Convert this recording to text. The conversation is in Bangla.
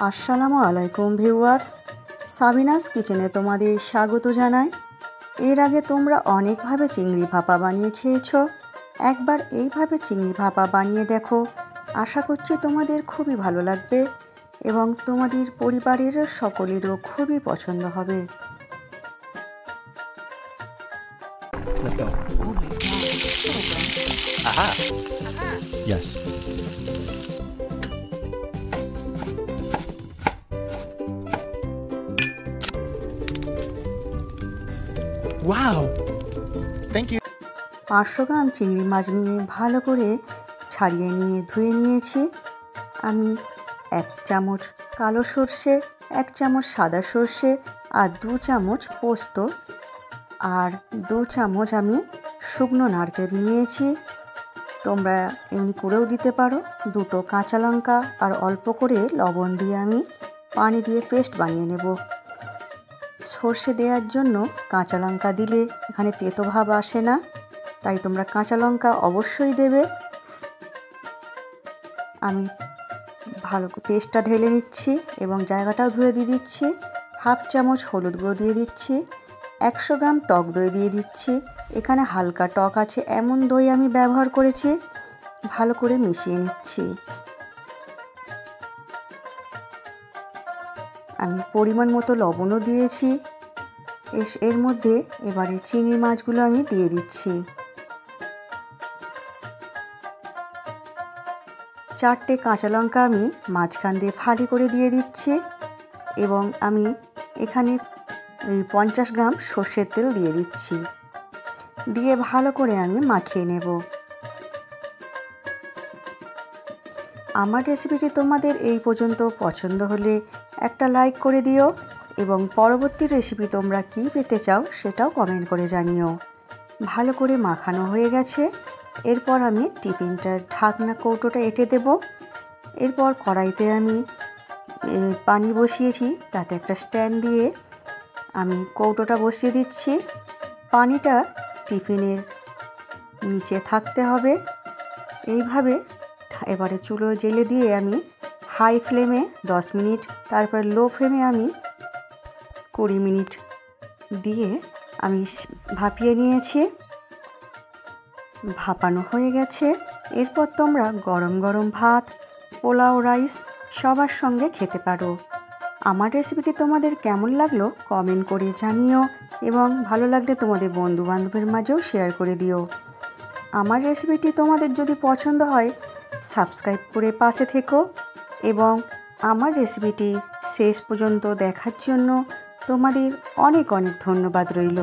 আসসালামু আলাইকুম ভিউয়ার্স, সাবিনাস কিচেনে তোমাদের স্বাগত জানাই। এর আগে তোমরা অনেকভাবে চিংড়ি ভাপা বানিয়ে খেয়েছো। একবার এইভাবে চিংড়ি ভাপা বানিয়ে দেখো, আশা করছি তোমাদের খুবই ভালো লাগবে এবং তোমাদের পরিবারের সকলেরও খুবই পছন্দ হবে। Let's go. Oh my God. Aha. Yes. Wow. Thank you. 500 গ্রাম চিংড়ি মাছ নিয়ে ভালো করে ছাড়িয়ে নিয়ে ধুয়ে নিয়েছি। আমি 1 চামচ কালো সর্ষে, 1 চামচ সাদা সর্ষে আর 2 চামচ পোস্ত আর 2 চামচ আমি শুকনো নারকেল নিয়েছি। তোমরা এমনি করেও দিতে পারো। 2টো কাঁচা লঙ্কা আর অল্প করে লবণ দিয়ে আমি পানি দিয়ে পেস্ট বানিয়ে নেব। সর্ষে দেওয়ার জন্য কাঁচা লঙ্কা দিলে এখানে তেতো ভাব আসে না, তাই তোমরা কাঁচা লঙ্কা অবশ্যই দেবে। আমি ভালো পেস্টটা ঢেলে নিচ্ছি এবং জায়গাটাও ধুয়ে দিয়ে দিচ্ছি। 1/2 চামচ হলুদ গুঁড়ো দিয়ে দিচ্ছি। 100 গ্রাম টক দই দিয়ে দিচ্ছি। এখানে হালকা টক আছে এমন দই আমি ব্যবহার করেছি। ভালো করে মিশিয়ে নিচ্ছি। আমি পরিমাণ মতো লবণও দিয়েছি। এর মধ্যে এবারে চিংড়ি মাছগুলো আমি দিয়ে দিচ্ছি। 4টে কাঁচা লঙ্কা আমি মাঝখান দিয়ে ফালি করে দিয়ে দিচ্ছি এবং আমি এখানে 50 গ্রাম সর্ষের তেল দিয়ে দিচ্ছি। দিয়ে ভালো করে আমি মাখিয়ে নেব। আমার রেসিপিটি তোমাদের এই পর্যন্ত পছন্দ হলে একটা লাইক করে দিও এবং পরবর্তী রেসিপি তোমরা কী পেতে চাও সেটাও কমেন্ট করে জানিও। ভালো করে মাখানো হয়ে গেছে। এরপর আমি টিফিনটার ঢাকনা কৌটোটা এঁটে দেব। এরপর কড়াইতে আমি পানি বসিয়েছি, তাতে একটা স্ট্যান্ড দিয়ে আমি কৌটোটা বসিয়ে দিচ্ছি। পানিটা টিফিনের নিচে থাকতে হবে। এইভাবে এবারে চুলো জ্বেলে দিয়ে আমি হাই ফ্লেমে 10 মিনিট, তারপর লো ফ্লেমে আমি 20 মিনিট দিয়ে আমি ভাপিয়ে নিয়েছি। ভাপানো হয়ে গেছে। এরপর তোমরা গরম গরম ভাত, পোলাও, রাইস সবার সঙ্গে খেতে পারো। আমার রেসিপিটি তোমাদের কেমন লাগলো কমেন্ট করে জানিও এবং ভালো লাগলে তোমাদের বন্ধু বান্ধবের মাঝেও শেয়ার করে দিও। আমার রেসিপিটি তোমাদের যদি পছন্দ হয় সাবস্ক্রাইব করে পাশে থেকো এবং আমার রেসিপিটি শেষ পর্যন্ত দেখার জন্য তোমাদের অনেক অনেক ধন্যবাদ রইল।